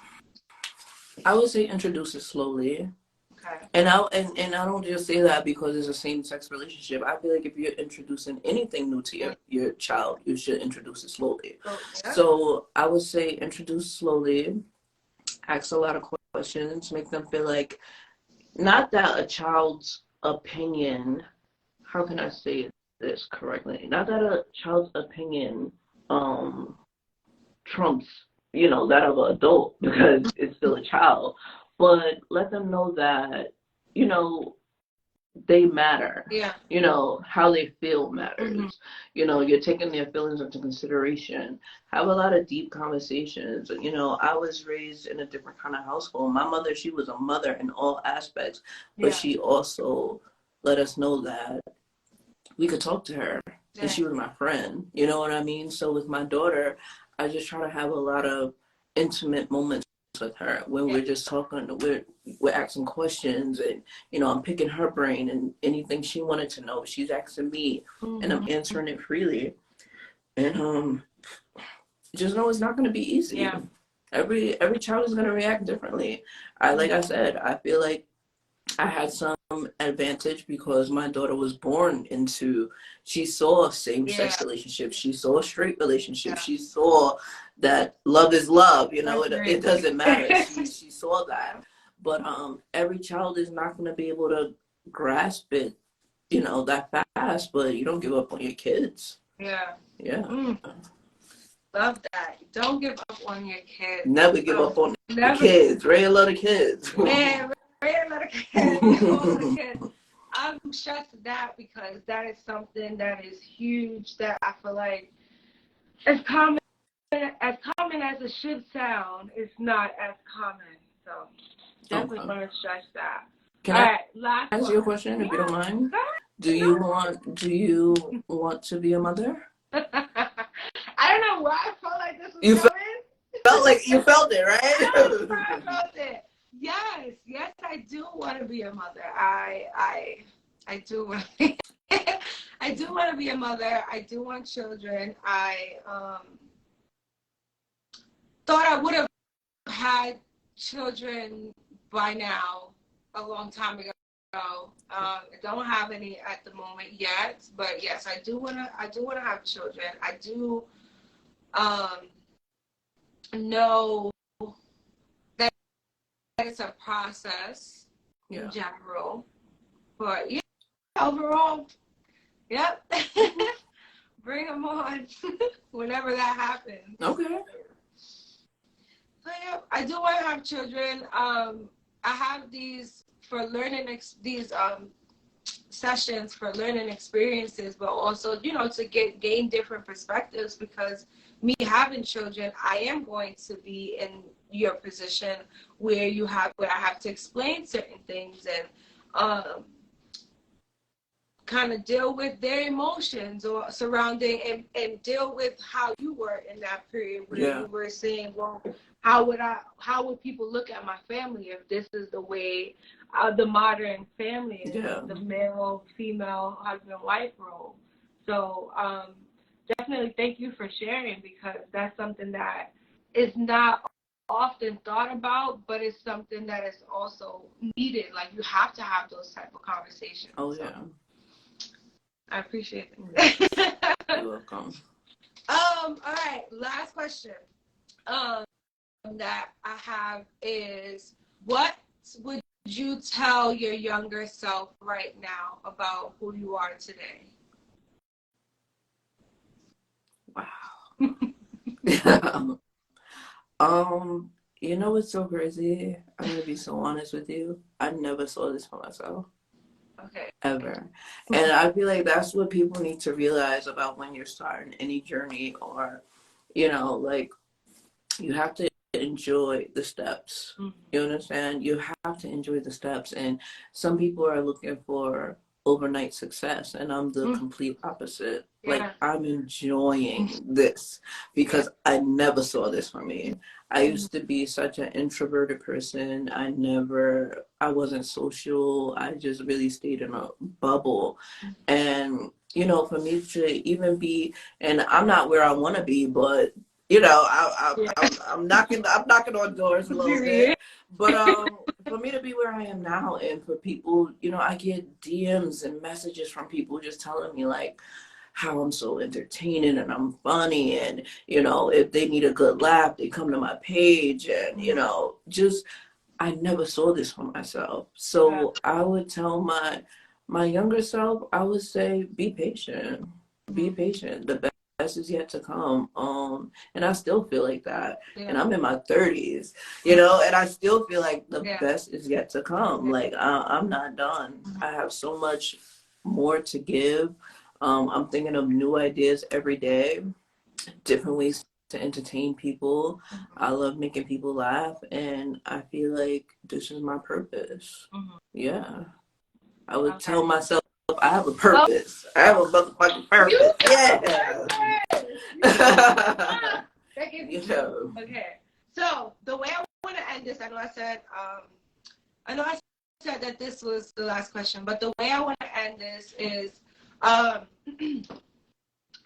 I would say introduce it slowly. Okay. And I don't just say that because it's a same-sex relationship. I feel like if you're introducing anything new to your child, you should introduce it slowly. So I would say introduce slowly, ask a lot of questions, make them feel like, not that a child's opinion, how can I say this correctly? Not that a child's opinion trumps, you know, that of an adult, because it's still a child. But let them know that, you know, they matter. You know, how they feel matters. You know, you're taking their feelings into consideration. Have a lot of deep conversations. You know, I was raised in a different kind of household. My mother, she was a mother in all aspects, but she also let us know that we could talk to her, and she was my friend. You know what I mean? So with my daughter, I just try to have a lot of intimate moments with her when we're just talking, we're asking questions, and you know, I'm picking her brain, and anything she wanted to know, she's asking me, and I'm answering it freely. And just know it's not going to be easy. Every child is going to react differently. Like I said, I feel like I had some advantage because my daughter was born into, she saw same-sex relationships, she saw straight relationships, she saw that love is love, you know, it doesn't matter. She saw that. But every child is not going to be able to grasp it, you know, that fast. But you don't give up on your kids. Love that. Don't give up on your kids. Never give up on the kids. Ray a lot of kids. Man, Ray a lot of kids. I'm shocked at that, because that is something that is huge, that I feel like as common as it should sound, it's not as common. So definitely want to stress that. Can I ask you a question, if you don't mind? Do you want to be a mother? I don't know why I felt like this was coming. You felt it, right? I felt it. Yes, I do want to be a mother. I do want to be. I do want to be a mother. I do want children. I thought I would have had children by now, a long time ago. I don't have any at the moment yet, but yes, I do wanna have children. I do know that it's a process in general, but overall, bring them on whenever that happens. Okay. So I do want to have children. I have these for learning these sessions for learning experiences, but also, you know, to gain different perspectives, because me having children, I am going to be in your position where I have to explain certain things and kind of deal with their emotions or surrounding and deal with how you were in that period where you were saying, well, how would people look at my family if this is the way the modern family is, the male, female, husband, wife role. So definitely thank you for sharing, because that's something that is not often thought about, but it's something that is also needed. Like, you have to have those type of conversations. Oh, yeah. So, I appreciate it. You're welcome. All right, last question that I have is, what would you tell your younger self right now about who you are today? Wow. You know what's so crazy? I'm gonna be so honest with you. I never saw this for myself. Okay. Ever. And I feel like that's what people need to realize about when you're starting any journey, or, you know, like, you have to enjoy the steps. You understand? You have to enjoy the steps. And some people are looking for overnight success, and I'm the complete opposite. Like, I'm enjoying this because I never saw this for me. I used to be such an introverted person. I wasn't social. I just really stayed in a bubble. And, you know, for me to even be, and I'm not where I want to be, but, you know, I'm knocking on doors a little bit. But for me to be where I am now, and for people, you know, I get DMs and messages from people just telling me, like, how I'm so entertaining and I'm funny, and, you know, if they need a good laugh, they come to my page, and, you know, just, I never saw this for myself. So I would tell my younger self, I would say, be patient. Be patient. The best is yet to come. And I still feel like that. And I'm in my 30s, you know, and I still feel like the best is yet to come. Like, I'm not done. I have so much more to give. I'm thinking of new ideas every day, different ways to entertain people. I love making people laugh, and I feel like this is my purpose. Yeah. I would tell myself, I have a purpose. I have a motherfucking purpose. You know. Okay. So the way I want to end this, I know I said that this was the last question, but the way I want to end this is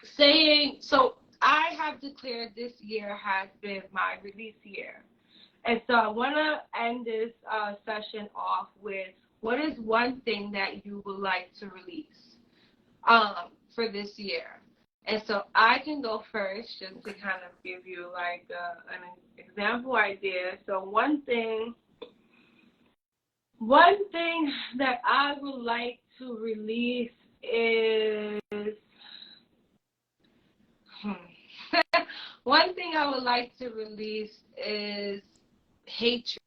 saying, so I have declared this year has been my release year. And so I want to end this session off with, what is one thing that you would like to release for this year? And so I can go first, just to kind of give you like an example idea. So one thing that I would like to release is one thing I would like to release is hatred.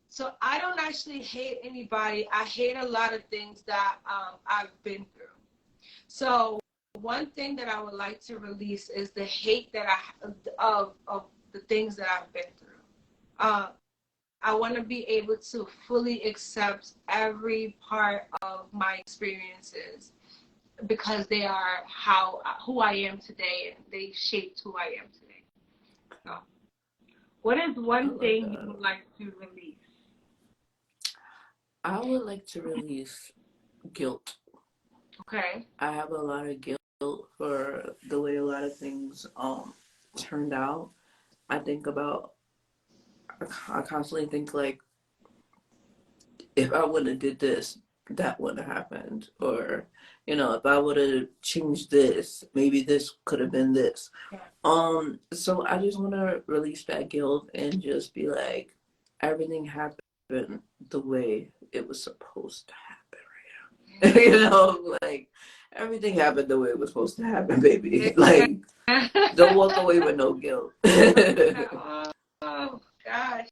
So I don't actually hate anybody. I hate a lot of things that I've been through. So one thing that I would like to release is the hate that of the things that I've been through. I want to be able to fully accept every part of my experiences, because they are who I am today, and they shaped who I am today. So, what is one thing you would like to release? I would like to release guilt. Okay. I have a lot of guilt for the way a lot of things turned out. I constantly think, like, if I wouldn't have did this, that wouldn't have happened. Or, you know, if I would have changed this, maybe this could have been this. So I just want to release that guilt and just be like, everything happened the way it was supposed to happen right now. You know, like, everything happened the way it was supposed to happen, baby. Like, don't walk away with no guilt. Oh gosh.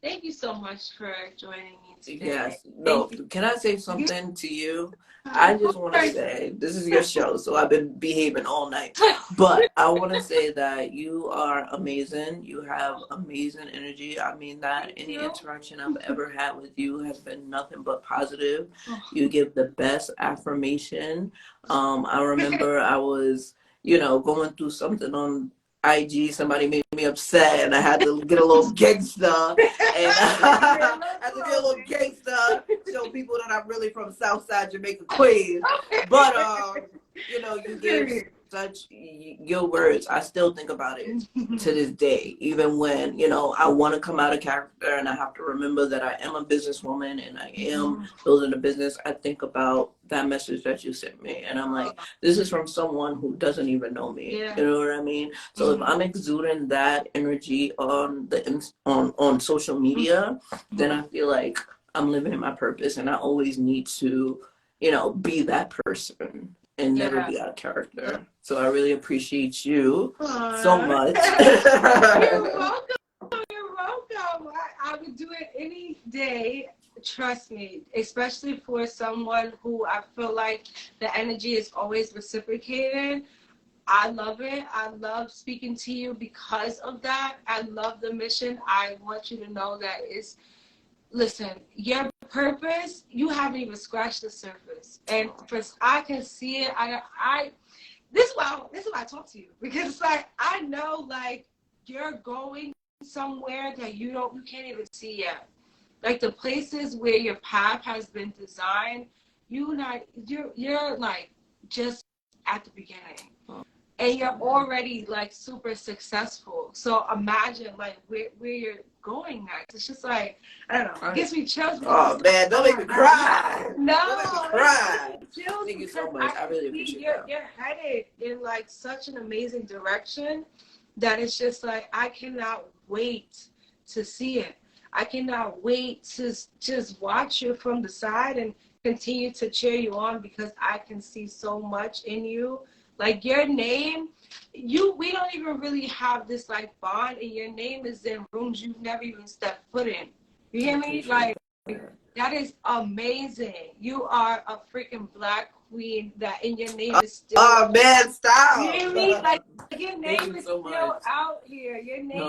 Thank you so much for joining me today. Yes. No, can I say something to you? I Of just want to course. say, this is your show, so I've been behaving all night. But I want to say that you are amazing. You have amazing energy. I mean that Thank any you. interaction I've ever had with you has been nothing but positive. Oh. You give the best affirmation. I remember I was, going through something on IG. Somebody made me upset, and I had to get a little gangster, and I had to get a little gangster, show people that I'm really from Southside Jamaica, Queens. But you give such your words. I still think about it to this day, even when I want to come out of character, and I have to remember that I am a businesswoman and I am building a business. I think about that message that you sent me, and I'm like, this is from someone who doesn't even know me. Yeah. You know what I mean? So if I'm exuding that energy on on social media, then I feel like I'm living my purpose, and I always need to, be that person and never be out of character. So I really appreciate you so much. You're welcome. You're welcome. I would do it any day. Trust me, especially for someone who I feel like the energy is always reciprocated. I love it. I love speaking to you because of that. I love the mission. I want you to know that listen, your purpose, you haven't even scratched the surface. And I can see it. This is why I talk to you, because it's like I know like you're going somewhere that you can't even see yet. Like the places where your path has been designed, you're like just at the beginning. And you're already like super successful. So imagine like where you're going next. It's just like, I don't know, it gives me chills. Oh man, don't make me cry. No, don't make me cry. Thank you so much. I really appreciate that. You're headed in like such an amazing direction that it's just like I cannot wait to see it. I cannot wait to just watch you from the side and continue to cheer you on, because I can see so much in you. Like your name, we don't even really have this like bond, and your name is in rooms you've never even stepped foot in. You hear me? Like that is amazing. You are a freaking Black queen. That in your name is still. Oh man, stop! You hear me? Like your name is so still out here. Your name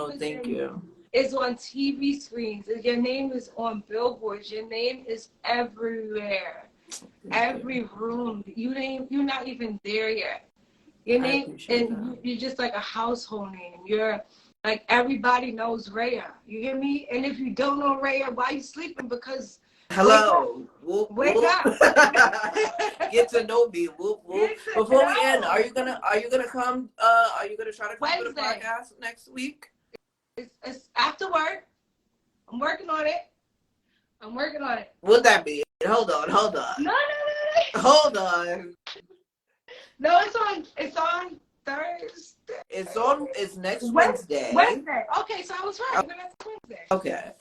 is on TV screens. Your name is on billboards. Your name is everywhere. Every room. You're not even there yet. Your name, and you're just like a household name. You're like, everybody knows Rhea. You hear me? And if you don't know Rhea, why are you sleeping? Because hello, wake up. Get to know me. Before we end, are you gonna come? Are you gonna try to come to the podcast next week? It's after work. I'm working on it. What'd that be? Hold on. No. Hold on. No, it's on Thursday. It's next Wednesday. Okay, so I was right. Next Wednesday. Okay.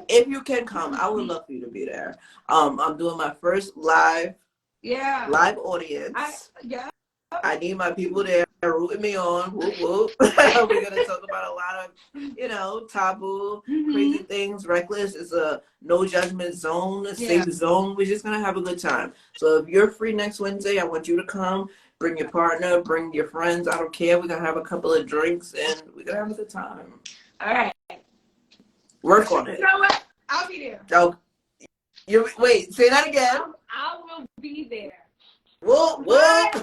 If you can come, I would love for you to be there. I'm doing my first live audience. I need my people there rooting me on. Whoop whoop. We're gonna talk about a lot of, taboo, crazy things. Reckless is a no judgment zone, a safe zone. We're just gonna have a good time. So if you're free next Wednesday, I want you to come. Bring your partner, bring your friends. I don't care. We're gonna have a couple of drinks and we're gonna have a good time. All right. Work on it. You know what? I'll be there. Oh, wait. Say that again. I will be there. Whoop.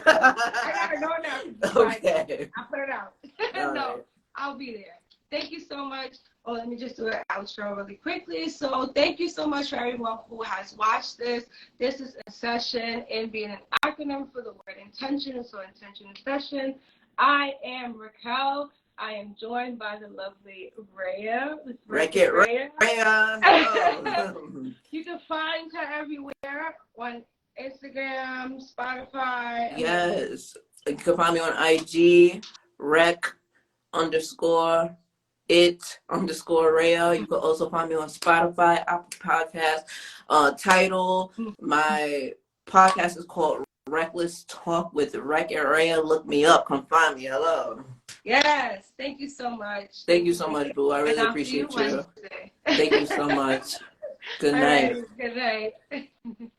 I gotta know now. Okay. I put it out. No, I'll be there. Thank you so much. Oh, let me just do an outro really quickly. So thank you so much for everyone who has watched this. This is In Session, and being an acronym for the word intention. So intention in session. I am Raquel. I am joined by the lovely Rhea. Rhea. You can find her everywhere on Instagram, Spotify. Yes. You can find me on IG, rec_it_Rhea. You can also find me on Spotify, Apple Podcasts, Tidal. My podcast is called Reckless Talk with Rec and Rhea. Look me up. Come find me. Hello. Yes. Thank you so much. Thank you so much, Boo. I And really I'll see you appreciate you. Wednesday. Thank you so much. Good All night. right. Good night.